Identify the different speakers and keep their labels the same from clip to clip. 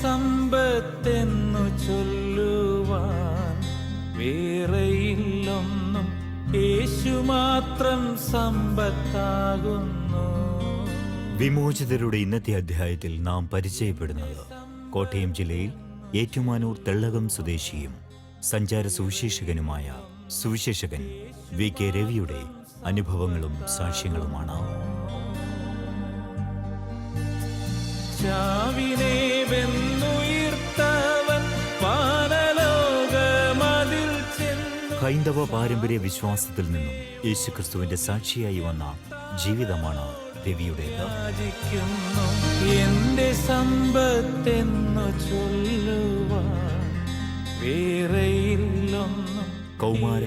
Speaker 1: സമ്പത്തെന്നു ചൊല്ലുവാൻ വേറെയില്ലൊന്നും, യേശു മാത്രം സമ്പത്താകുന്നു.
Speaker 2: വിമോചിതരുടെ ഇന്നത്തെ അധ്യായത്തിൽ നാം പരിചയപ്പെടുന്നത് കോട്ടയം ജില്ലയിൽ ഏറ്റുമാനൂർ തെള്ളകം സ്വദേശിയും സഞ്ചാര സുവിശേഷകനുമായ സുവിശേഷകൻ VK രവിയുടെ അനുഭവങ്ങളും സാക്ഷ്യങ്ങളുമാണ്.
Speaker 1: ചാവിനെ വെന്നുയിർത്തവൻ വാനലോകമതിൽ ചെന്നു.
Speaker 2: ഹൈന്ദവ പാരമ്പര്യ വിശ്വാസത്തിൽ നിന്നും യേശുക്രിസ്തുവിന്റെ സാക്ഷിയായി വന്ന ജീവിതമാണ് രവിയുടേത്.
Speaker 1: എന്റെ സമ്പത്തെന്നു ചൊല്ലുവാൻ വേറെയില്ലൊന്നും.
Speaker 2: കൗമാര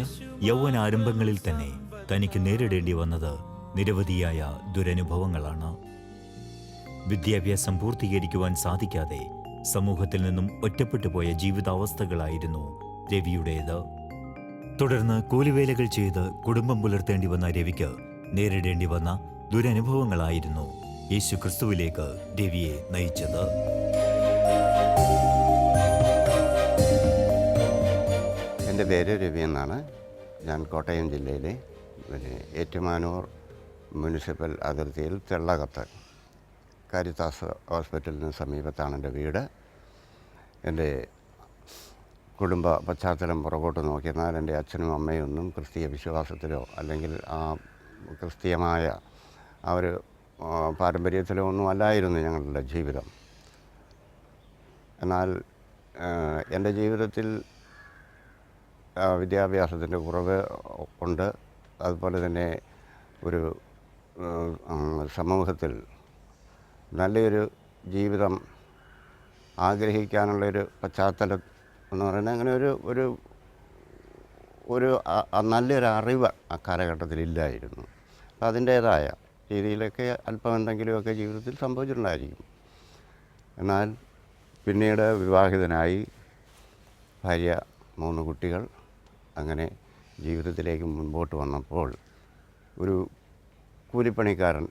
Speaker 2: യൗവനാരംഭങ്ങളിൽ തന്നെ തനിക്ക് നേരിടേണ്ടി വന്നത് നിരവധിയായ ദുരനുഭവങ്ങളാണ്. വിദ്യാഭ്യാസം പൂർത്തീകരിക്കുവാൻ സാധിക്കാതെ സമൂഹത്തിൽ നിന്നും ഒറ്റപ്പെട്ടു പോയ ജീവിതാവസ്ഥകളായിരുന്നു രവിയുടേത്. തുടർന്ന് കൂലിവേലകൾ ചെയ്ത് കുടുംബം പുലർത്തേണ്ടി വന്ന രവിക്ക് നേരിടേണ്ടി വന്ന ദുരനുഭവങ്ങളായിരുന്നു യേശു ക്രിസ്തുവിലേക്ക് രവിയെ നയിച്ചത്.
Speaker 3: എൻ്റെ പേര് രവി എന്നാണ്. ഞാൻ കോട്ടയം ജില്ലയിലെ ഏറ്റുമാനൂർ മുനിസിപ്പൽ അതിർത്തിയിൽ തെള്ളകത്ത് കാരിത്താസ് ഹോസ്പിറ്റലിന് സമീപത്താണ് എൻ്റെ വീട്. എൻ്റെ കുടുംബ പശ്ചാത്തലം പുറകോട്ട് നോക്കിയാൽ എൻ്റെ അച്ഛനും അമ്മയും ഒന്നും ക്രിസ്തീയ വിശ്വാസത്തിലോ അല്ലെങ്കിൽ ക്രിസ്തീയമായ ആ ഒരു പാരമ്പര്യത്തിലോ ഒന്നും അല്ലായിരുന്നു ഞങ്ങളുടെ ജീവിതം. എന്നാൽ എൻ്റെ ജീവിതത്തിൽ വിദ്യാഭ്യാസത്തിൻ്റെ കുറവ് ഉണ്ട്. അതുപോലെ തന്നെ ഒരു സമൂഹത്തിൽ നല്ലൊരു ജീവിതം ആഗ്രഹിക്കാനുള്ളൊരു പശ്ചാത്തലം എന്ന് പറയുന്നത് അങ്ങനെ ഒരു നല്ലൊരു അറിവ് ആ കാലഘട്ടത്തിലില്ലായിരുന്നു. അപ്പം അതിൻ്റേതായ രീതിയിലൊക്കെ അല്പം എന്തെങ്കിലുമൊക്കെ ജീവിതത്തിൽ സംഭവിച്ചിട്ടുണ്ടായിരിക്കും. എന്നാൽ പിന്നീട് വിവാഹിതനായി, ഭാര്യ, 3 കുട്ടികൾ, അങ്ങനെ ജീവിതത്തിലേക്ക് മുൻപോട്ട് വന്നപ്പോൾ ഒരു കൂലിപ്പണിക്കാരൻ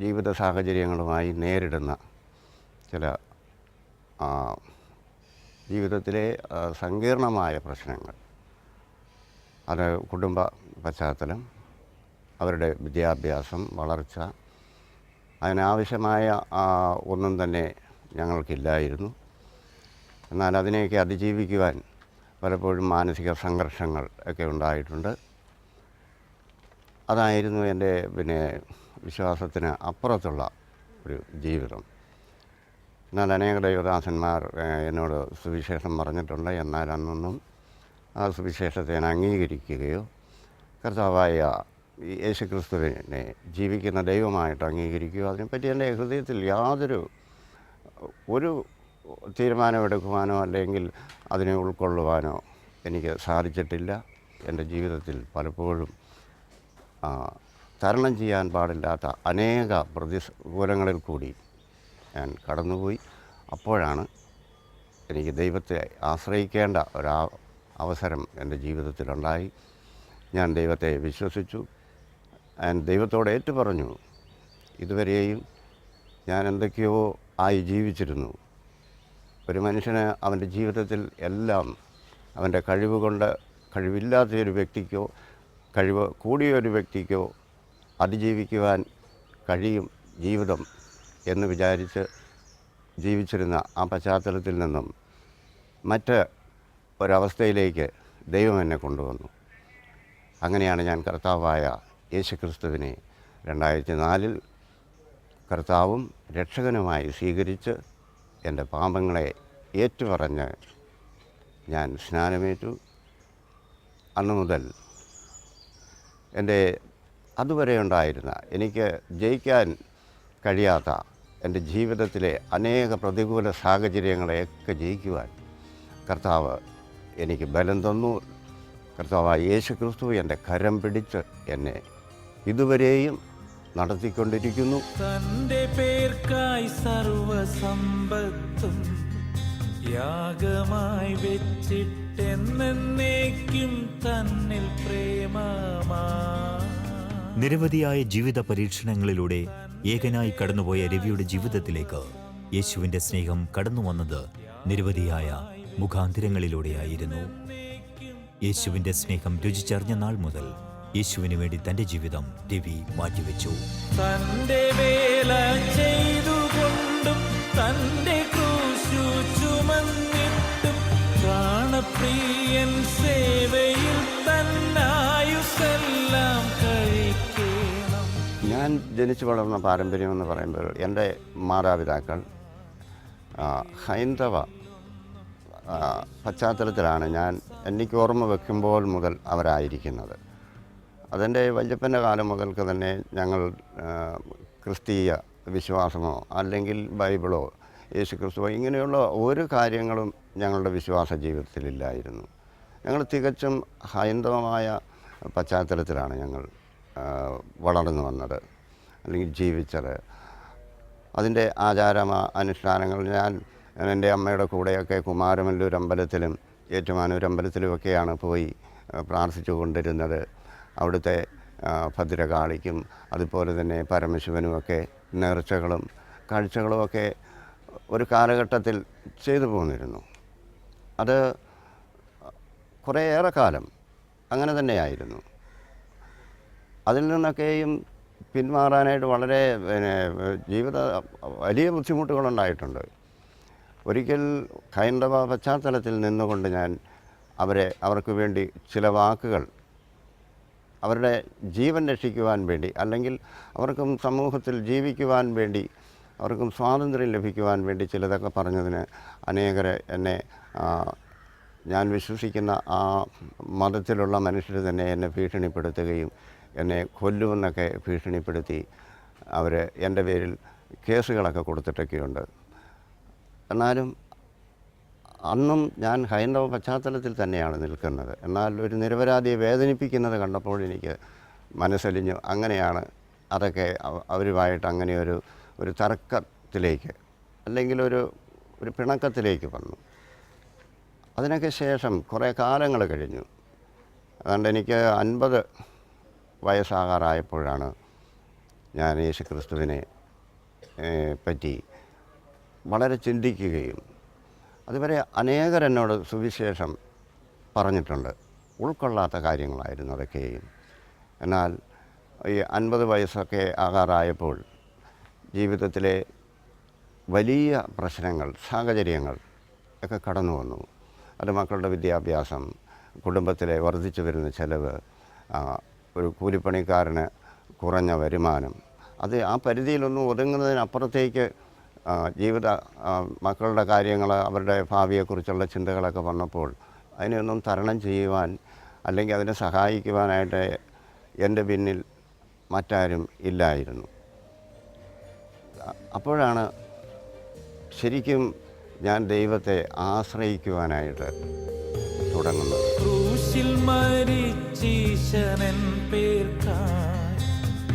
Speaker 3: ജീവിത സാഹചര്യങ്ങളുമായി നേരിടുന്ന ചില ജീവിതത്തിലെ സങ്കീർണമായ പ്രശ്നങ്ങൾ, അത് കുടുംബ പശ്ചാത്തലം, അവരുടെ വിദ്യാഭ്യാസം, വളർച്ച, അതിനാവശ്യമായ ഒന്നും തന്നെ ഞങ്ങൾക്കില്ലായിരുന്നു. എന്നാൽ അതിനെയൊക്കെ അതിജീവിക്കുവാൻ പലപ്പോഴും മാനസിക സംഘർഷങ്ങൾ ഒക്കെ ഉണ്ടായിട്ടുണ്ട്. അതായിരുന്നു എൻ്റെ വിശ്വാസത്തിന് അപ്പുറത്തുള്ള ഒരു ജീവിതം. എന്നാൽ അനേക ദൈവദാസന്മാർ എന്നോട് സുവിശേഷം പറഞ്ഞിട്ടുണ്ട്. എന്നാൽ അന്നൊന്നും ആ സുവിശേഷത്തെ ഞാൻ അംഗീകരിക്കുകയോ കർത്താവായ യേശുക്രിസ്തുവിനെ ജീവിക്കുന്ന ദൈവമായിട്ട് അംഗീകരിക്കുകയോ അതിനെപ്പറ്റി എൻ്റെ ഹൃദയത്തിൽ ഒരു തീരുമാനമെടുക്കുവാനോ അല്ലെങ്കിൽ അതിനെ ഉൾക്കൊള്ളുവാനോ എനിക്ക് സാധിച്ചിട്ടില്ല. എൻ്റെ ജീവിതത്തിൽ പലപ്പോഴും തരണം ചെയ്യാൻ പാടില്ലാത്ത അനേക പ്രതികൂലങ്ങളിൽ കൂടി ഞാൻ കടന്നുപോയി. അപ്പോഴാണ് എനിക്ക് ദൈവത്തെ ആശ്രയിക്കേണ്ട അവസരം എൻ്റെ ജീവിതത്തിലുണ്ടായി. ഞാൻ ദൈവത്തെ വിശ്വസിച്ചു. ഞാൻ ദൈവത്തോട് ഏറ്റുപറഞ്ഞു. ഇതുവരെയും ഞാൻ എന്തൊക്കെയോ ആയി ജീവിച്ചിരുന്നു. ഒരു മനുഷ്യന് അവൻ്റെ ജീവിതത്തിൽ എല്ലാം അവൻ്റെ കഴിവ് കൊണ്ട് കഴിവില്ലാത്തൊരു വ്യക്തിക്കോ കഴിവ് കൂടിയൊരു വ്യക്തിക്കോ അതിജീവിക്കുവാൻ കഴിയും ജീവിതം എന്ന് വിചാരിച്ച് ജീവിച്ചിരുന്ന ആ പശ്ചാത്തലത്തിൽ നിന്നും മറ്റ് ഒരവസ്ഥയിലേക്ക് ദൈവം എന്നെ കൊണ്ടുവന്നു. അങ്ങനെയാണ് ഞാൻ കർത്താവായ യേശുക്രിസ്തുവിനെ 2004 കർത്താവും രക്ഷകനുമായി സ്വീകരിച്ച് എൻ്റെ പാപങ്ങളെ ഏറ്റുപറഞ്ഞ് ഞാൻ സ്നാനമേറ്റു. അന്നു മുതൽ എൻ്റെ അതുവരെ ഉണ്ടായിരുന്ന എനിക്ക് ജയിക്കാൻ കഴിയാത്ത എൻ്റെ ജീവിതത്തിലെ അനേക പ്രതികൂല സാഹചര്യങ്ങളെയൊക്കെ ജയിക്കുവാൻ കർത്താവ് എനിക്ക് ബലം തന്നു. കർത്താവായ യേശുക്രിസ്തു എൻ്റെ കരം പിടിച്ച് എന്നെ ഇതുവരെയും നടത്തിക്കൊണ്ടിരിക്കുന്നു.
Speaker 1: തന്റെ പേർക്കായി സർവസമ്പത്തും യാഗമായി വെച്ചിട്ടെന്നേക്കും തന്നിൽ പ്രേമമാ.
Speaker 2: നിരവധിയായ ജീവിത പരീക്ഷണങ്ങളിലൂടെ ഏകനായി കടന്നുപോയ രവിയുടെ ജീവിതത്തിലേക്ക് യേശുവിൻ്റെ സ്നേഹം കടന്നു വന്നത് നിരവധിയായ മുഖാന്തരങ്ങളിലൂടെയായിരുന്നു. യേശുവിൻ്റെ സ്നേഹം രുചിച്ചറിഞ്ഞ നാൾ മുതൽ യേശുവിന് വേണ്ടി തൻ്റെ ജീവിതം രവി മാറ്റിവെച്ചു.
Speaker 1: തന്റെ വേല ചെയ്തുകൊണ്ടും തന്റെ ക്രൂശു ചുമന്നിട്ടും പ്രാണപ്രിയൻ സേവയിൽ തന്നായുസെല്ലാം കഴിക്കണം.
Speaker 3: ഞാൻ ജനിച്ചു വളർന്ന പാരമ്പര്യം എന്ന് പറയുമ്പോൾ എൻ്റെ മാതാപിതാക്കൾ ഹൈന്ദവ പശ്ചാത്തലത്തിലാണ് എനിക്ക് ഓർമ്മ വെക്കുമ്പോൾ മുതൽ അവരായിരിക്കുന്നത്. അതെൻ്റെ വല്യപ്പൻ്റെ കാലം മുതൽക്ക് തന്നെ ഞങ്ങൾ ക്രിസ്തീയ വിശ്വാസമോ അല്ലെങ്കിൽ ബൈബിളോ യേശു ക്രിസ്തുവോ ഇങ്ങനെയുള്ള ഒരു കാര്യങ്ങളും ഞങ്ങളുടെ വിശ്വാസ ജീവിതത്തിലില്ലായിരുന്നു. ഞങ്ങൾ തികച്ചും ഹൈന്ദവമായ പശ്ചാത്തലത്തിലാണ് ഞങ്ങൾ വളർന്നു വന്നത് അല്ലെങ്കിൽ ജീവിച്ചത്. അതിൻ്റെ അനുഷ്ഠാനങ്ങൾ ഞാൻ എൻ്റെ അമ്മയുടെ കൂടെയൊക്കെ കുമാരമല്ലൂർ അമ്പലത്തിലും ഏറ്റുമാനൂർ അമ്പലത്തിലുമൊക്കെയാണ് പോയി പ്രാർത്ഥിച്ചു കൊണ്ടിരുന്നത്. അവിടുത്തെ ഭദ്രകാളിക്കും അതുപോലെ തന്നെ പരമശിവനുമൊക്കെ നേർച്ചകളും കാഴ്ചകളുമൊക്കെ ഒരു കാലഘട്ടത്തിൽ ചെയ്തു പോന്നിരുന്നു. അത് കുറേയേറെ കാലം അങ്ങനെ തന്നെയായിരുന്നു. അതിൽ നിന്നൊക്കെയും പിന്മാറാനായിട്ട് വളരെ വലിയ ബുദ്ധിമുട്ടുകളുണ്ടായിട്ടുണ്ട്. ഒരിക്കൽ ഹൈന്ദവ പശ്ചാത്തലത്തിൽ നിന്നുകൊണ്ട് ഞാൻ അവർക്ക് വേണ്ടി ചില വാക്കുകൾ അവരുടെ ജീവൻ രക്ഷിക്കുവാൻ വേണ്ടി അല്ലെങ്കിൽ അവർക്കും സമൂഹത്തിൽ ജീവിക്കുവാൻ വേണ്ടി അവർക്കും സ്വാതന്ത്ര്യം ലഭിക്കുവാൻ വേണ്ടി ചിലതൊക്കെ പറഞ്ഞതിന് അനേകരെ എന്നെ ഞാൻ വിശ്വസിക്കുന്ന ആ മതത്തിലുള്ള മനുഷ്യർ തന്നെ എന്നെ ഭീഷണിപ്പെടുത്തുകയും എന്നെ കൊല്ലുമെന്നൊക്കെ ഭീഷണിപ്പെടുത്തി അവർ എൻ്റെ പേരിൽ കേസുകളൊക്കെ കൊടുത്തിട്ടൊക്കെയുണ്ട്. എന്നാലും അന്നും ഞാൻ ഹൈന്ദവ പശ്ചാത്തലത്തിൽ തന്നെയാണ് നിൽക്കുന്നത്. എന്നാൽ ഒരു നിരപരാധിയെ വേദനിപ്പിക്കുന്നത് കണ്ടപ്പോൾ എനിക്ക് മനസ്സലിഞ്ഞു. അങ്ങനെയാണ് അതൊക്കെ അവരുമായിട്ട് അങ്ങനെ ഒരു തർക്കത്തിലേക്ക് അല്ലെങ്കിൽ ഒരു പിണക്കത്തിലേക്ക് വന്നു. അതിനൊക്കെ ശേഷം കുറേ കാലങ്ങൾ കഴിഞ്ഞു. അതുകൊണ്ട് എനിക്ക് 50 വയസ്സാകാറായപ്പോഴാണ് ഞാൻ യേശു ക്രിസ്തുവിനെ പറ്റി വളരെ ചിന്തിക്കുകയും അതുവരെ അനേകരെന്നോട് സുവിശേഷം പറഞ്ഞിട്ടുണ്ട്. ഉൾക്കൊള്ളാത്ത കാര്യങ്ങളായിരുന്നു അതൊക്കെയും. എന്നാൽ ഈ 50 വയസ്സൊക്കെ ആകാറായപ്പോൾ ജീവിതത്തിലെ വലിയ പ്രശ്നങ്ങൾ സാഹചര്യങ്ങൾ ഒക്കെ കടന്നു വന്നു. അത് മക്കളുടെ വിദ്യാഭ്യാസം, കുടുംബത്തിലെ വർദ്ധിച്ചു വരുന്ന ചെലവ്, ഒരു കൂലിപ്പണിക്കാരന് കുറഞ്ഞ വരുമാനം, അത് ആ പരിധിയിലൊന്നും ഒതുങ്ങുന്നതിനപ്പുറത്തേക്ക് മക്കളുടെ കാര്യങ്ങൾ, അവരുടെ ഭാവിയെക്കുറിച്ചുള്ള ചിന്തകളൊക്കെ വന്നപ്പോൾ അതിനെയൊന്നും തരണം ചെയ്യുവാൻ അല്ലെങ്കിൽ അതിനെ സഹായിക്കുവാനായിട്ട് എൻ്റെ പിന്നിൽ മറ്റാരും ഇല്ലായിരുന്നു. അപ്പോഴാണ് ശരിക്കും ഞാൻ ദൈവത്തെ ആശ്രയിക്കുവാനായിട്ട് തുടങ്ങുന്നത്.
Speaker 1: ക്രൂശിൽ മരിച്ചീശനൻ പേർക്കായി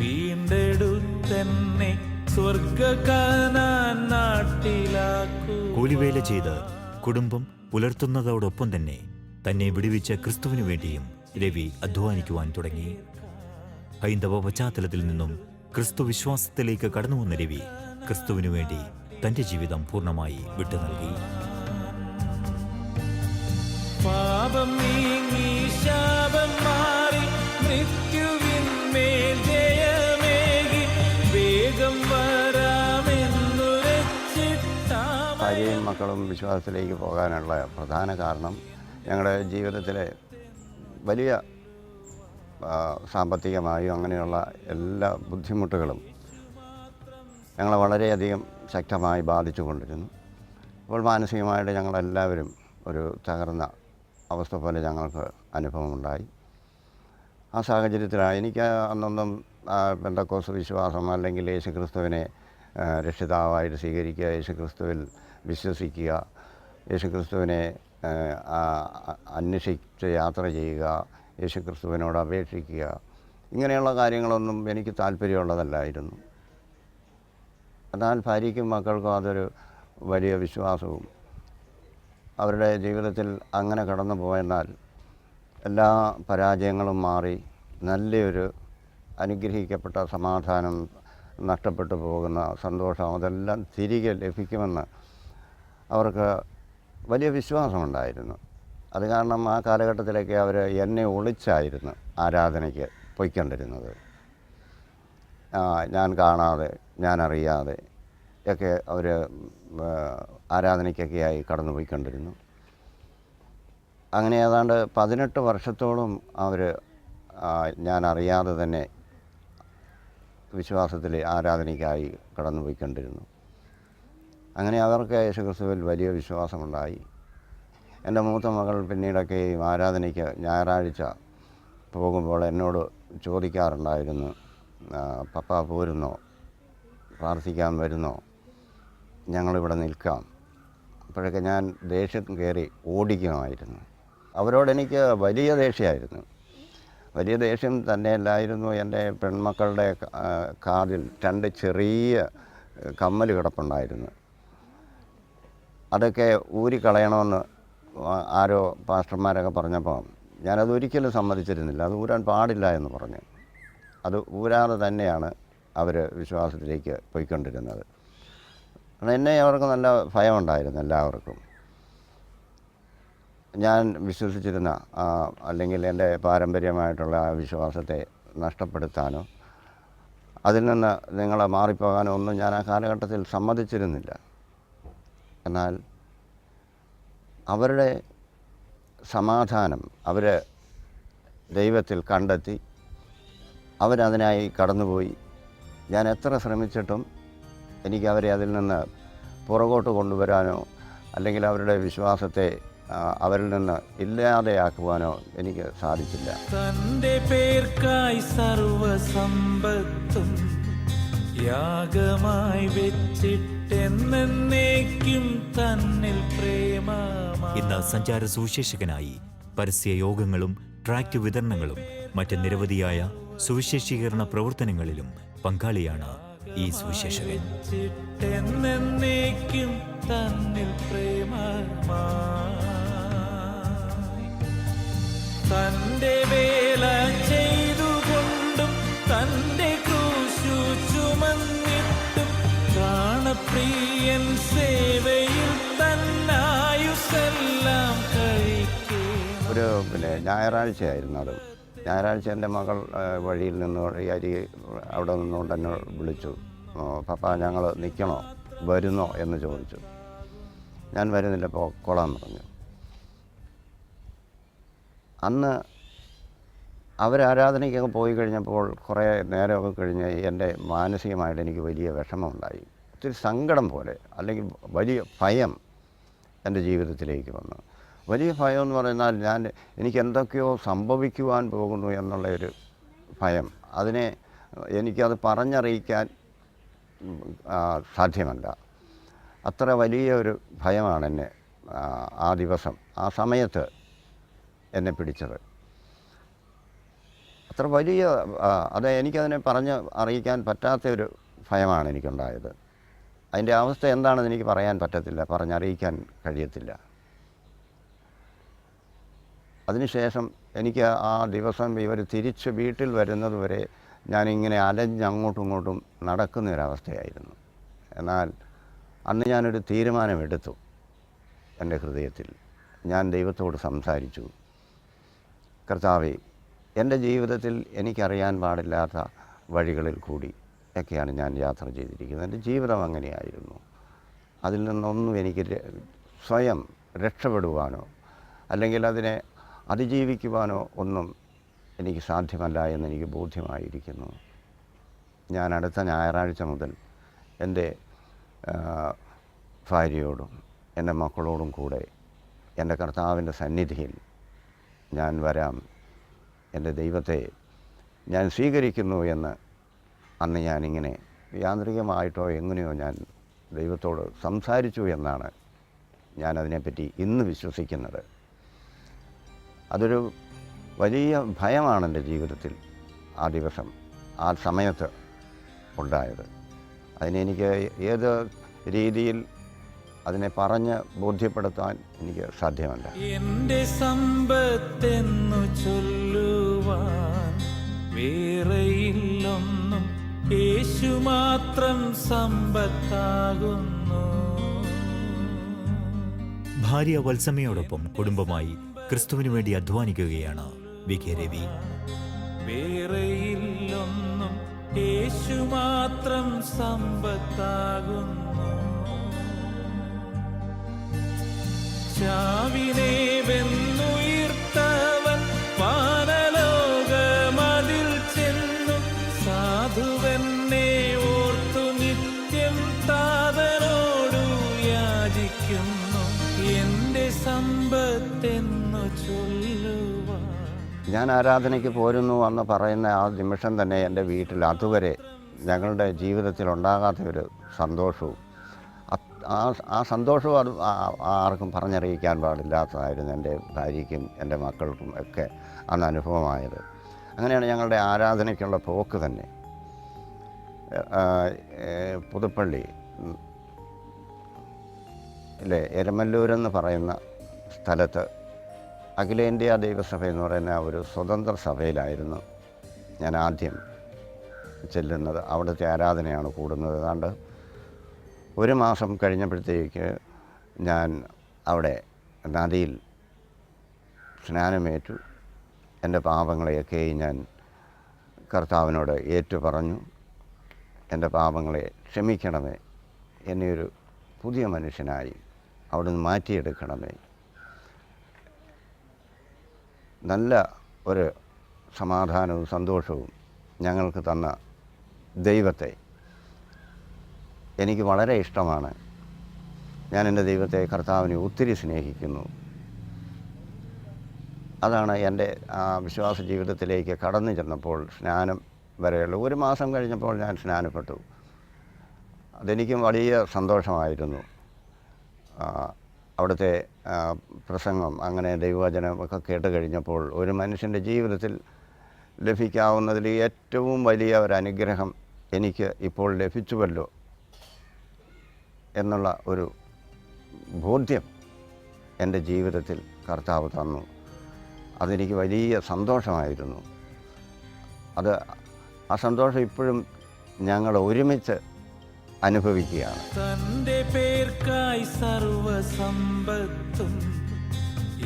Speaker 1: വീണ്ടെടുത്തെന്നെ സ്വർഗ്ഗകാനാൻ നാട്ടിലാക്കൂ.
Speaker 2: കൂലിവേല ചെയ്ത് കുടുംബം പുലർത്തുന്നതോടൊപ്പം തന്നെ തന്നെ വിടുവിച്ച ക്രിസ്തുവിനു വേണ്ടിയും രവി അധ്വാനിക്കുവാൻ തുടങ്ങി. ഹൈന്ദവ പശ്ചാത്തലത്തിൽ നിന്നും ക്രിസ്തു വിശ്വാസത്തിലേക്ക് കടന്നു വന്ന രവി ക്രിസ്തുവിനു വേണ്ടി തന്റെ ജീവിതം പൂർണ്ണമായി വിട്ടു നൽകി.
Speaker 1: പാപം നീങ്ങി ശാപം മാറി മൃത്യുവിന്മേൽ ജയമേകി വേഗം വരാമെന്നുരച്ചിട്ടാമ.
Speaker 3: ഭാര്യയും മക്കളും വിശ്വാസത്തിലേക്ക് പോകാനുള്ള പ്രധാന കാരണം ഞങ്ങളുടെ ജീവിതത്തിലെ വലിയ സാമ്പത്തികമായും അങ്ങനെയുള്ള എല്ലാ ബുദ്ധിമുട്ടുകളും ഞങ്ങളെ വളരെയധികം ശക്തമായി ബാധിച്ചു കൊണ്ടിരുന്നു. അപ്പോൾ മാനസികമായിട്ട് ഞങ്ങളെല്ലാവരും ഒരു തകർന്ന അവസ്ഥ പോലെ ഞങ്ങൾക്ക് അനുഭവമുണ്ടായി. ആ സാഹചര്യത്തിലാണ് എനിക്ക് അന്നൊന്നും പെന്തക്കോസ്ത് വിശ്വാസം അല്ലെങ്കിൽ യേശുക്രിസ്തുവിനെ രക്ഷിതാവായിട്ട് സ്വീകരിക്കുക, യേശുക്രിസ്തുവിൽ വിശ്വസിക്കുക, യേശുക്രിസ്തുവിനെ അന്വേഷിച്ച് യാത്ര ചെയ്യുക, യേശുക്രിസ്തുവിനോട് അപേക്ഷിക്കുക, ഇങ്ങനെയുള്ള കാര്യങ്ങളൊന്നും എനിക്ക് താല്പര്യമുള്ളതല്ലായിരുന്നു. എന്നാൽ ഭാര്യയ്ക്കും മക്കൾക്കും അതൊരു വലിയ വിശ്വാസവും അവരുടെ ജീവിതത്തിൽ അങ്ങനെ കടന്നു പോയെന്നാൽ എല്ലാ പരാജയങ്ങളും മാറി നല്ലൊരു അനുഗ്രഹിക്കപ്പെട്ട സമാധാനം നഷ്ടപ്പെട്ടു പോകുന്ന സന്തോഷം അതെല്ലാം തിരികെ ലഭിക്കുമെന്ന് അവർക്ക് വലിയ വിശ്വാസമുണ്ടായിരുന്നു. അത് കാരണം ആ കാലഘട്ടത്തിലൊക്കെ അവർ എന്നെ ഒളിച്ചായിരുന്നു ആരാധനയ്ക്ക് പോയിക്കൊണ്ടിരുന്നത്. ഞാൻ കാണാതെ, ഞാൻ അറിയാതെ ഒക്കെ അവർ ആരാധനയ്ക്കൊക്കെയായി കടന്നു പോയിക്കൊണ്ടിരുന്നു. അങ്ങനെ ഏതാണ്ട് 18 വർഷത്തോളം അവർ ഞാൻ അറിയാതെ തന്നെ വിശ്വാസത്തിൽ ആരാധനയ്ക്കായി കടന്നു പോയിക്കൊണ്ടിരുന്നു. അങ്ങനെ അവർക്ക് യേശുക്രിസ്തുവിൽ വലിയ വിശ്വാസമുണ്ടായി. എൻ്റെ മൂത്ത മകൾ പിന്നീടൊക്കെ ആരാധനയ്ക്ക് ഞായറാഴ്ച പോകുമ്പോൾ എന്നോട് ചോദിക്കാറുണ്ടായിരുന്നു, പപ്പ പോരുന്നോ, പ്രാർത്ഥിക്കാൻ വരുന്നോ, ഞങ്ങളിവിടെ നിൽക്കാം. അപ്പോഴൊക്കെ ഞാൻ ദേഷ്യം കയറി ഓടിക്കുമായിരുന്നു. അവരോടെനിക്ക് വലിയ ദേഷ്യമായിരുന്നു. വലിയ ദേഷ്യം തന്നെയല്ലായിരുന്നു, എൻ്റെ പെൺമക്കളുടെ കാതിൽ 2 ചെറിയ കമ്മൽ കിടപ്പുണ്ടായിരുന്നു. അതൊക്കെ ഊരിക്കളയണമെന്ന് ആരോ പാസ്റ്റർമാരൊക്കെ പറഞ്ഞപ്പോൾ ഞാനതൊരിക്കലും സമ്മതിച്ചിരുന്നില്ല. അത് ഊരാൻ പാടില്ല എന്ന് പറഞ്ഞു. അത് ഊരാതെ തന്നെയാണ് അവർ വിശ്വാസത്തിലേക്ക് പോയിക്കൊണ്ടിരുന്നത്. എന്നെ അവർക്ക് നല്ല ഭയമുണ്ടായിരുന്നു. എല്ലാവർക്കും ഞാൻ വിശ്വസിച്ചിരുന്ന അല്ലെങ്കിൽ എൻ്റെ പാരമ്പര്യമായിട്ടുള്ള ആ വിശ്വാസത്തെ നഷ്ടപ്പെടുത്താനോ അതിൽ നിന്ന് നിങ്ങളെ മാറിപ്പോകാനോ ഒന്നും ഞാൻ ആ കാലഘട്ടത്തിൽ സമ്മതിച്ചിരുന്നില്ല. എന്നാൽ അവരുടെ സമാധാനം അവർ ദൈവത്തിൽ കണ്ടെത്തി, അവരതിനായി കടന്നുപോയി. ഞാൻ എത്ര ശ്രമിച്ചിട്ടും എനിക്ക് അവരെ അതിൽ നിന്ന് പുറകോട്ട് കൊണ്ടുവരാനോ അല്ലെങ്കിൽ അവരുടെ വിശ്വാസത്തെ അവരിൽ നിന്ന് ഇല്ലാതെയാക്കുവാനോ എനിക്ക് സാധിച്ചില്ല.
Speaker 1: തന്റെ പേർക്കായി സർവസമ്പത്തും യാഗമായി വെച്ചിട്ടെന്നേക്കും തന്നിൽ പ്രേമമായി.
Speaker 2: ഇന്ന് സഞ്ചാര സുവിശേഷകനായി പരസ്യ യോഗങ്ങളും ട്രാക്ട് വിതരണങ്ങളും മറ്റ് നിരവധിയായ സുവിശേഷീകരണ പ്രവർത്തനങ്ങളിലും പങ്കാളിയാണ് ഈ സുവിശേഷകൻ.
Speaker 1: വെച്ചിട്ടെന്നേക്കും തന്നിൽ പ്രേമമായി. തന്റെ വേല ചെയ്തുകൊണ്ടും തന്റെ ക്രൂശു ചുമന്നിട്ടും പ്രാണപ്രിയൻ സേവയിൽ തന്നായുസെല്ലാം കഴിക്കേ.
Speaker 3: ഒരു ഞായറാഴ്ചയായിരുന്നു അത്. ഞായറാഴ്ച എൻ്റെ മകൾ വഴിയിൽ നിന്ന് അവിടെ നിന്നുകൊണ്ട് എന്നെ വിളിച്ചു, പപ്പ ഞങ്ങൾ നിൽക്കണോ, വരുന്നോ എന്ന് ചോദിച്ചു. ഞാൻ വരുന്നില്ല, പോക്കോളാൻ പറഞ്ഞു. അന്ന് അവരാരാധനയ്ക്കൊക്കെ പോയി കഴിഞ്ഞപ്പോൾ കുറേ നേരമൊക്കെ കഴിഞ്ഞ് എൻ്റെ മാനസികമായിട്ട് എനിക്ക് വലിയ വിഷമമുണ്ടായി. ഒത്തിരി സങ്കടം പോലെ, അല്ലെങ്കിൽ വലിയ ഭയം എൻ്റെ ജീവിതത്തിലേക്ക് വന്നു. വലിയ ഭയം എന്ന് പറഞ്ഞാൽ എനിക്ക് എന്തൊക്കെയോ സംഭവിക്കുവാൻ പോകുന്നു എന്നുള്ളൊരു ഭയം. എനിക്കത് പറഞ്ഞറിയിക്കാൻ സാധ്യമല്ല. അത്ര വലിയ ഒരു ഭയമാണ് എന്നെ ആ ദിവസം, ആ സമയത്ത് എന്നെ പിടിച്ചത്. അത്ര വലിയ എനിക്കതിനെ പറഞ്ഞ് അറിയിക്കാൻ പറ്റാത്തൊരു ഭയമാണ് എനിക്കുണ്ടായത്. അതിൻ്റെ അവസ്ഥ എന്താണെന്ന് എനിക്ക് പറയാൻ പറ്റത്തില്ല, പറഞ്ഞറിയിക്കാൻ കഴിയത്തില്ല. അതിനുശേഷം എനിക്ക് ആ ദിവസം ഇവർ തിരിച്ച് വീട്ടിൽ വരുന്നത് വരെ ഞാനിങ്ങനെ അലഞ്ഞങ്ങോട്ടും ഇങ്ങോട്ടും നടക്കുന്നൊരവസ്ഥയായിരുന്നു. എന്നാൽ അന്ന് ഞാനൊരു തീരുമാനമെടുത്തു. എൻ്റെ ഹൃദയത്തിൽ ഞാൻ ദൈവത്തോട് സംസാരിച്ചു, കർത്താവേ, എൻ്റെ ജീവിതത്തിൽ എനിക്കറിയാൻ പാടില്ലാത്ത വഴികളിൽ കൂടി ഒക്കെയാണ് ഞാൻ യാത്ര ചെയ്തിരിക്കുന്നത്. എൻ്റെ ജീവിതം അങ്ങനെയായിരുന്നു. അതിൽ നിന്നൊന്നും എനിക്ക് സ്വയം രക്ഷപ്പെടുവാനോ അല്ലെങ്കിൽ അതിനെ അതിജീവിക്കുവാനോ ഒന്നും എനിക്ക് സാധ്യമല്ല എന്നെനിക്ക് ബോധ്യമായിരിക്കുന്നു. ഞാൻ അടുത്ത ഞായറാഴ്ച മുതൽ എൻ്റെ ഭാര്യയോടും എൻ്റെ മക്കളോടും കൂടെ എൻ്റെ കർത്താവിൻ്റെ സന്നിധിയിൽ ഞാൻ വരാം, എൻ്റെ ദൈവത്തെ ഞാൻ സ്വീകരിക്കുന്നു എന്ന് അന്ന് ഞാനിങ്ങനെ യാന്ത്രികമായിട്ടോ എങ്ങനെയോ ഞാൻ ദൈവത്തോട് സംസാരിച്ചു എന്നാണ് ഞാനതിനെപ്പറ്റി ഇന്ന് വിശ്വസിക്കുന്നത്. അതൊരു വലിയ ഭയമാണ് എൻ്റെ ജീവിതത്തിൽ ആ ദിവസം, ആ സമയത്ത് ഉണ്ടായത്. അതിനെനിക്ക് ഏത് രീതിയിൽ അതിനെ പറഞ്ഞ് ബോധ്യപ്പെടുത്താൻ എനിക്ക് സാധ്യമല്ല.
Speaker 1: എന്റെ സമ്പത്തെന്നു ചൊല്ലുവാൻ വേറെയില്ലൊന്നും യേശു മാത്രം സമ്പത്താകുന്നു.
Speaker 2: ഭാര്യ വത്സമയോടൊപ്പം കുടുംബമായി ക്രിസ്തുവിനു വേണ്ടി അധ്വാനിക്കുകയാണ് വി.കെ. രവി.
Speaker 1: വേറെയില്ലൊന്നും, യേശു മാത്രം സമ്പത്താകുന്നു. ചാവിനെ വെന്നുയിർത്തവൻ വാനലോകമതിൽ ചെന്നു, സാധുവെന്നെ ഓർത്തു നിത്യം താതനോടു യാചിക്കുന്നു, എന്റെ സമ്പത്തെന്നു ചൊല്ലുവാൻ.
Speaker 3: ഞാൻ ആരാധനയ്ക്ക് പോരുന്നു എന്ന് പറയുന്ന ആ നിമിഷം തന്നെ എൻ്റെ വീട്ടിൽ അതുവരെ ഞങ്ങളുടെ ജീവിതത്തിൽ ഉണ്ടാകാത്തൊരു സന്തോഷവും ആ സന്തോഷവും അത് ആർക്കും പറഞ്ഞറിയിക്കാൻ പാടില്ലാത്തതായിരുന്നു. എൻ്റെ ഭാര്യയ്ക്കും എൻ്റെ മക്കൾക്കും ഒക്കെ അന്ന് അനുഭവമായത്. അങ്ങനെയാണ് ഞങ്ങളുടെ ആരാധനയ്ക്കുള്ള പോക്ക് തന്നെ. പുതുപ്പള്ളി എരമല്ലൂരെന്ന് പറയുന്ന സ്ഥലത്ത് അഖിലേന്ത്യാ ദൈവസഭ എന്ന് പറയുന്ന ഒരു സ്വതന്ത്ര സഭയിലായിരുന്നു ഞാൻ ആദ്യം ചെല്ലുന്നത്. അവിടുത്തെ ആരാധനയാണ് കൂടുന്നത്. ഏതാണ്ട് ഒരു മാസം കഴിഞ്ഞപ്പോഴത്തേക്ക് ഞാൻ അവിടെ നദിയിൽ സ്നാനമേറ്റു. എൻ്റെ പാപങ്ങളെയൊക്കെയും ഞാൻ കർത്താവിനോട് ഏറ്റുപറഞ്ഞു. എൻ്റെ പാപങ്ങളെ ക്ഷമിക്കണമേ, എന്നെ ഒരു പുതിയ മനുഷ്യനായി അവിടുന്ന് മാറ്റിയെടുക്കണമേ. നല്ല ഒരു സമാധാനവും സന്തോഷവും ഞങ്ങൾക്ക് തന്ന ദൈവത്തെ എനിക്ക് വളരെ ഇഷ്ടമാണ്. ഞാൻ എൻ്റെ ദൈവത്തെ, കർത്താവിനെ ഒത്തിരി സ്നേഹിക്കുന്നു. അതാണ് എൻ്റെ വിശ്വാസ ജീവിതത്തിലേക്ക് കടന്നു ചെന്നപ്പോൾ സ്നാനം വരെയുള്ള ഒരു മാസം കഴിഞ്ഞപ്പോൾ ഞാൻ സ്നാനപ്പെട്ടു. അതെനിക്കും വലിയ സന്തോഷമായിരുന്നു. അവിടുത്തെ പ്രസംഗം, അങ്ങനെ ദൈവവചനമൊക്കെ കേട്ട് കഴിഞ്ഞപ്പോൾ ഒരു മനുഷ്യൻ്റെ ജീവിതത്തിൽ ലഭിക്കാവുന്നതിൽ ഏറ്റവും വലിയ ഒരു അനുഗ്രഹം എനിക്ക് ഇപ്പോൾ ലഭിച്ചുവല്ലോ എന്നുള്ള ഒരു ബോധ്യം എൻ്റെ ജീവിതത്തിൽ കർത്താവ് തന്നു. അതെനിക്ക് വലിയ സന്തോഷമായിരുന്നു. ആ സന്തോഷം ഇപ്പോഴും ഞങ്ങൾ ഒരുമിച്ച് അനുഭവിക്കുകയാണ്.
Speaker 1: തന്റെ പേർക്കായി സർവസമ്പത്തും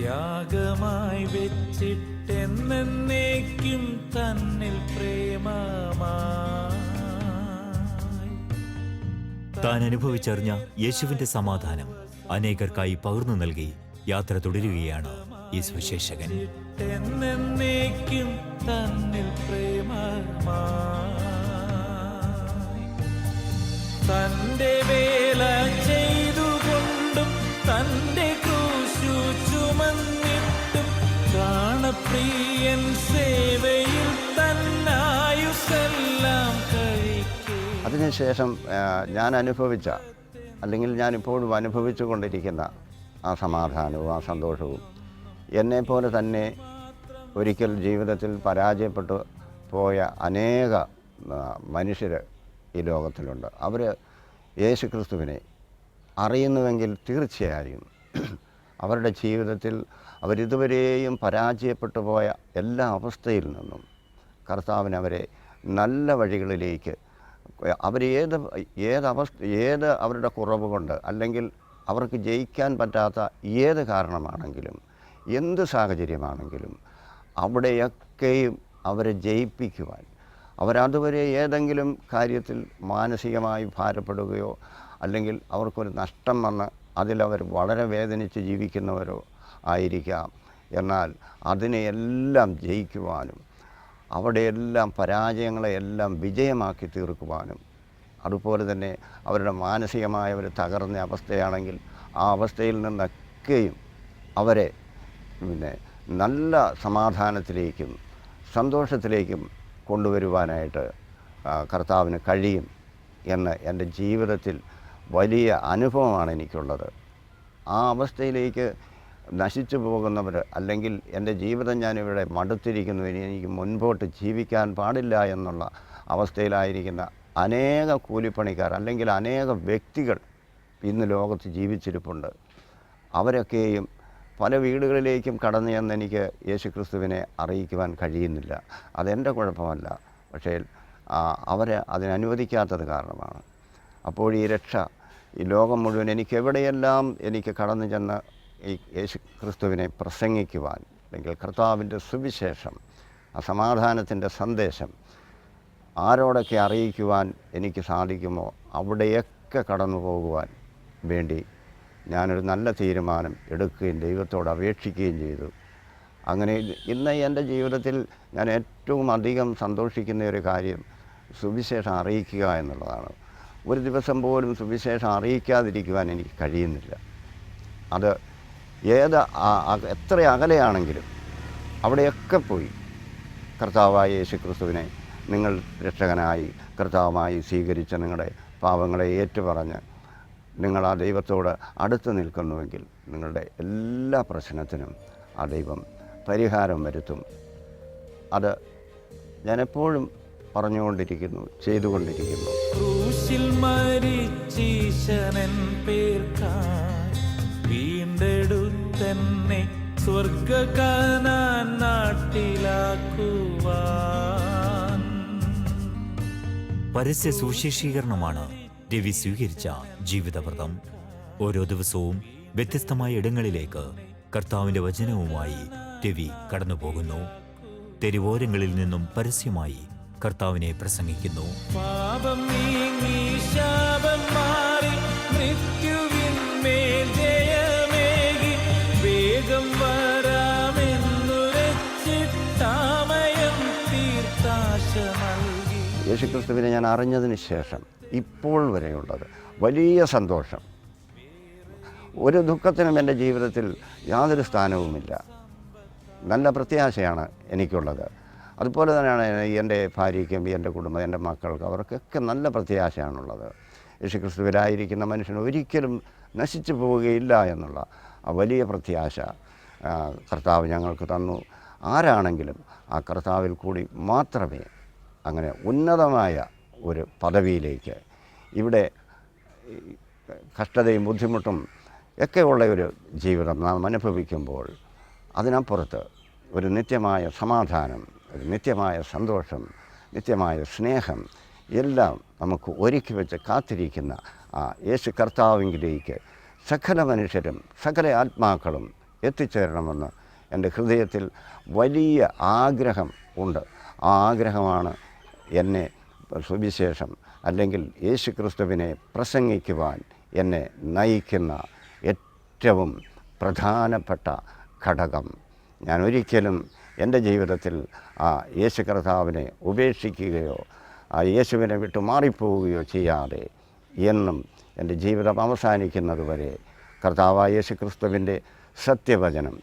Speaker 1: യാഗമായി വെച്ചിട്ടെന്നേക്കും തന്നിൽ പ്രേമമായി
Speaker 2: താൻ അനുഭവിച്ചറിഞ്ഞ യേശുവിന്റെ സമാധാനം അനേകർക്കായി പകർന്നു നൽകി യാത്ര തുടരുകയാണ് ഈ സുവിശേഷകൻ.
Speaker 1: എന്നേക്കും തന്നിൽ പ്രേമമായി തന്റെ വേല ചെയ്തുകൊണ്ടും തന്റെ ക്രൂശു ചുമന്നിട്ടും പ്രാണപ്രിയൻ സേവയിൽ തന്നായുസെല്ലാം കഴിക്കേ.
Speaker 3: അതിനുശേഷം ഞാൻ അനുഭവിച്ച, അല്ലെങ്കിൽ ഞാനിപ്പോഴും അനുഭവിച്ചു കൊണ്ടിരിക്കുന്ന ആ സമാധാനവും ആ സന്തോഷവും എന്നെപ്പോലെ തന്നെ ഒരിക്കൽ ജീവിതത്തിൽ പരാജയപ്പെട്ടു പോയ അനേക മനുഷ്യർ ഈ ലോകത്തിലുണ്ട്. അവർ യേശുക്രിസ്തുവിനെ അറിയുന്നുവെങ്കിൽ തീർച്ചയായും അവരുടെ ജീവിതത്തിൽ അവരിതുവരെയും പരാജയപ്പെട്ടു പോയ എല്ലാ അവസ്ഥയിൽ നിന്നും കർത്താവിന് അവരെ നല്ല വഴികളിലേക്ക്, അവർ ഏത് അവരുടെ കുറവ് കൊണ്ട്, അല്ലെങ്കിൽ അവർക്ക് ജയിക്കാൻ പറ്റാത്ത ഏത് കാരണമാണെങ്കിലും, എന്ത് സാഹചര്യമാണെങ്കിലും അവിടെയൊക്കെയും അവരെ ജയിപ്പിക്കുവാൻ, അവരതുവരെ ഏതെങ്കിലും കാര്യത്തിൽ മാനസികമായി ഭാരപ്പെടുകയോ അല്ലെങ്കിൽ അവർക്കൊരു നഷ്ടം വന്ന് അതിലവർ വളരെ വേദനിച്ച് ജീവിക്കുന്നവരോ ആയിരിക്കാം. എന്നാൽ അതിനെയെല്ലാം ജയിക്കുവാനും അവിടെയെല്ലാം പരാജയങ്ങളെയെല്ലാം വിജയമാക്കി തീർക്കുവാനും, അതുപോലെ തന്നെ അവരുടെ മാനസികമായ ഒരു തകർന്ന അവസ്ഥയാണെങ്കിൽ ആ അവസ്ഥയിൽ നിന്നൊക്കെയും അവരെ നല്ല സമാധാനത്തിലേക്കും സന്തോഷത്തിലേക്കും കൊണ്ടുവരുവാനായിട്ട് കർത്താവിന് കഴിയും എന്ന് എൻ്റെ ജീവിതത്തിൽ വലിയ അനുഭവമാണ് എനിക്കുള്ളത്. ആ അവസ്ഥയിലേക്ക് നശിച്ചു പോകുന്നവർ, അല്ലെങ്കിൽ എൻ്റെ ജീവിതം ഞാനിവിടെ മടുത്തിരിക്കുന്നു, ഇനി എനിക്ക് മുൻപോട്ട് ജീവിക്കാൻ പാടില്ല എന്നുള്ള അവസ്ഥയിലായിരിക്കുന്ന അനേക കൂലിപ്പണിക്കാർ അല്ലെങ്കിൽ അനേക വ്യക്തികൾ ഇന്ന് ലോകത്ത് ജീവിച്ചിരിപ്പുണ്ട്. അവരൊക്കെയും പല വീടുകളിലേക്കും കടന്നു ചെന്ന് എനിക്ക് യേശുക്രിസ്തുവിനെ അറിയിക്കുവാൻ കഴിയുന്നില്ല. അതെൻ്റെ കുഴപ്പമല്ല. പക്ഷേ അവരെ അതിനനുവദിക്കാത്തത് കാരണമാണ്. അപ്പോൾ ഈ രക്ഷ, ഈ ലോകം മുഴുവൻ എവിടെയെല്ലാം എനിക്ക് കടന്നു ചെന്ന് ഈ യേശു ക്രിസ്തുവിനെ പ്രസംഗിക്കുവാൻ, അല്ലെങ്കിൽ കർത്താവിൻ്റെ സുവിശേഷം, ആ സമാധാനത്തിൻ്റെ സന്ദേശം ആരോടൊക്കെ അറിയിക്കുവാൻ എനിക്ക് സാധിക്കുമോ അവിടെയൊക്കെ കടന്നു പോകുവാൻ വേണ്ടി ഞാനൊരു നല്ല തീരുമാനം എടുക്കുകയും ദൈവത്തോട് അപേക്ഷിക്കുകയും ചെയ്തു. അങ്ങനെ ഇന്ന് എൻ്റെ ജീവിതത്തിൽ ഞാൻ ഏറ്റവും അധികം സന്തോഷിക്കുന്ന ഒരു കാര്യം സുവിശേഷം അറിയിക്കുക എന്നുള്ളതാണ്. ഒരു ദിവസം പോലും സുവിശേഷം അറിയിക്കാതിരിക്കുവാൻ എനിക്ക് കഴിയുന്നില്ല. അത് എത്ര അകലെയാണെങ്കിലും അവിടെയൊക്കെ പോയി കർത്താവായ യേശു ക്രിസ്തുവിനെ നിങ്ങൾ രക്ഷകനായി കർത്താവുമായി സ്വീകരിച്ച നിങ്ങളുടെ പാപങ്ങളെ ഏറ്റുപറഞ്ഞ് നിങ്ങൾ ആ ദൈവത്തോട് അടുത്ത് നിൽക്കുന്നുവെങ്കിൽ നിങ്ങളുടെ എല്ലാ പ്രശ്നത്തിനും ആ ദൈവം പരിഹാരം വരുത്തും. അത് ഞാനെപ്പോഴും പറഞ്ഞുകൊണ്ടിരിക്കുന്നു, ചെയ്തുകൊണ്ടിരിക്കുന്നു.
Speaker 1: ക്രൂശിൽ മരിച്ചീശനൻ പേർക്കായി വീണ്ടെടുത്തന്നെ സ്വർഗ്ഗകാനാൻ നാട്ടിലാക്കുവാൻ.
Speaker 2: പരസ്യ സുവിശേഷീകരണമാണ് രവി സ്വീകരിച്ച ജീവിതവ്രതം. ഓരോ ദിവസവും വ്യത്യസ്തമായ ഇടങ്ങളിലേക്ക് കർത്താവിൻ്റെ വചനവുമായി രവി കടന്നുപോകുന്നു. തെരുവോരങ്ങളിൽ നിന്നും പരസ്യമായി കർത്താവിനെ പ്രസംഗിക്കുന്നു.
Speaker 1: പാപം നീങ്ങി ശാപം മാറി മൃത്യുവിന്മേൽ ജയമേകി വേഗം വരാമെന്നുരച്ചിട്ടാമയം തീർത്താശ നൽകി.
Speaker 3: യേശുക്രിസ്തുവിനെ ഞാൻ അറിഞ്ഞതിന് ശേഷം ഇപ്പോൾ വരെയുള്ളത് വലിയ സന്തോഷം. ഒരു ദുഃഖത്തിനും എൻ്റെ ജീവിതത്തിൽ യാതൊരു സ്ഥാനവുമില്ല. നല്ല പ്രത്യാശയാണ് എനിക്കുള്ളത്. അതുപോലെ തന്നെയാണ് എൻ്റെ ഭാര്യയ്ക്കും എൻ്റെ കുടുംബം, എൻ്റെ മക്കൾക്ക്, അവർക്കൊക്കെ നല്ല പ്രത്യാശയാണുള്ളത്. യേശുക്രിസ്തുവിലായിരിക്കുന്ന മനുഷ്യൻ ഒരിക്കലും നശിച്ചു പോവുകയില്ല എന്നുള്ള ആ വലിയ പ്രത്യാശ കർത്താവ് ഞങ്ങൾക്ക് തന്നു. ആരാണെങ്കിലും ആ കർത്താവിൽ കൂടി മാത്രമേ അങ്ങനെ ഉന്നതമായ ഒരു പദവിയിലേക്ക്, ഇവിടെ കഷ്ടതയും ബുദ്ധിമുട്ടും ഒക്കെയുള്ള ഒരു ജീവിതം നാം അനുഭവിക്കുമ്പോൾ അതിനപ്പുറത്ത് ഒരു നിത്യമായ സമാധാനം, ഒരു നിത്യമായ സന്തോഷം, നിത്യമായ സ്നേഹം എല്ലാം നമുക്ക് ഒരുക്കി വെച്ച് കാത്തിരിക്കുന്ന ആ യേശു കർത്താവിലേക്ക് സകല മനുഷ്യരും സകല ആത്മാക്കളും എത്തിച്ചേരണമെന്ന് എൻ്റെ ഹൃദയത്തിൽ വലിയ ആഗ്രഹം ഉണ്ട്. ആ ആഗ്രഹമാണ് എന്നെ സുവിശേഷം അല്ലെങ്കിൽ യേശു ക്രിസ്തുവിനെ പ്രസംഗിക്കുവാൻ എന്നെ നയിക്കുന്ന ഏറ്റവും പ്രധാനപ്പെട്ട ഘടകം. ഞാൻ ഒരിക്കലും എൻ്റെ ജീവിതത്തിൽ ആ യേശു കർത്താവിനെ ഉപേക്ഷിക്കുകയോ ആ യേശുവിനെ വിട്ടു മാറിപ്പോവുകയോ ചെയ്യാതെ എന്നും എൻ്റെ ജീവിതം അവസാനിക്കുന്നത് വരെ കർത്താവായ യേശു ക്രിസ്തുവിൻ്റെ സത്യവചനം,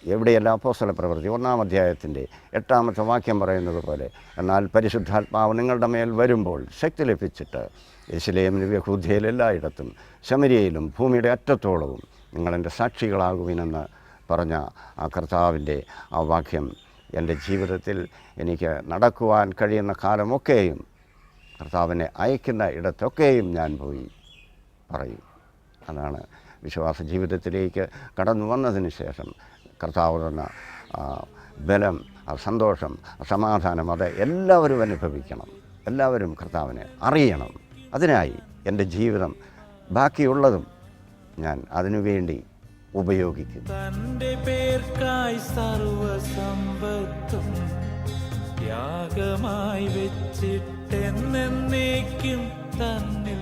Speaker 3: എവിടെയെല്ലാം അപ്പോസ്തല പ്രവൃത്തി 1-ാം അധ്യായത്തിൻ്റെ 8-ാമത്തെ വാക്യം പറയുന്നത് പോലെ, എന്നാൽ പരിശുദ്ധാത്മാവ് നിങ്ങളുടെ മേൽ വരുമ്പോൾ ശക്തി ലഭിച്ചിട്ട് യെരുശലേമിലും യഹൂദ്യയിൽ എല്ലായിടത്തും ശമര്യയിലും ഭൂമിയുടെ അറ്റത്തോളവും നിങ്ങളെൻ്റെ സാക്ഷികളാകുവിനെന്ന് പറഞ്ഞ ആ കർത്താവിൻ്റെ ആ വാക്യം എൻ്റെ ജീവിതത്തിൽ എനിക്ക് നടക്കുവാൻ കഴിയുന്ന കാലമൊക്കെയും കർത്താവിനെ അയക്കുന്ന ഇടത്തൊക്കെയും ഞാൻ പോയി പറയും. അതാണ് വിശ്വാസ ജീവിതത്തിലേക്ക് കടന്നു വന്നതിന് ശേഷം കർത്താവ് തന്ന ബലം, ആ സന്തോഷം, ആ സമാധാനം, അത് എല്ലാവരും അനുഭവിക്കണം. എല്ലാവരും കർത്താവിനെ അറിയണം. അതിനായി എൻ്റെ ജീവിതം ബാക്കിയുള്ളതും ഞാൻ അതിനുവേണ്ടി ഉപയോഗിക്കും.
Speaker 1: തന്റെ പേർക്കായി സർവസമ്പത്തും യാഗമായി വെച്ചിട്ടെന്നേക്കും തന്നിൽ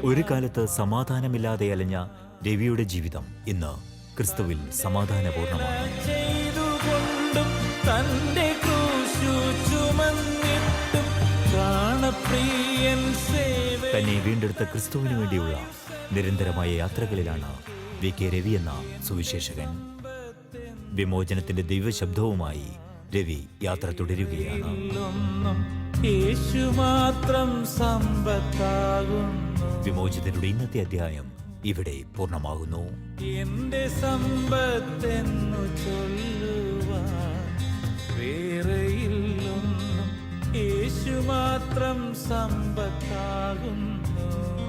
Speaker 2: ഒരു കാലത്ത് സമാധാനമില്ലാതെ അലഞ്ഞ രവിയുടെ ജീവിതം ഇന്ന് ക്രിസ്തുവിൽ സമാധാനപൂർണ്ണമാണ്.
Speaker 1: ചെയ്തുകൊണ്ടും തന്റെ ക്രൂശു ചുമന്നിട്ടും പ്രാണപ്രിയൻ സേവ
Speaker 2: തന്നെ വീണ്ടെടുത്ത ക്രിസ്തുവിനു വേണ്ടിയുള്ള നിരന്തരമായ യാത്രകളിലാണ് വി.കെ. രവി എന്ന സുവിശേഷകൻ. വിമോചനത്തിന്റെ ദൈവശബ്ദവുമായി രവി യാത്ര തുടരുകയാണ്.
Speaker 1: യേശു മാത്രം സമ്പത്താകുന്നു.
Speaker 2: വിമോചിതരുടെ ഇന്നത്തെ അധ്യായം ഇവിടെ പൂർണ്ണമാകുന്നു.
Speaker 1: എന്റെ സമ്പത്തെന്നു ചൊല്ലുവാൻ വേറെയില്ലൊന്നും, യേശു മാത്രം സമ്പത്താകുന്നു.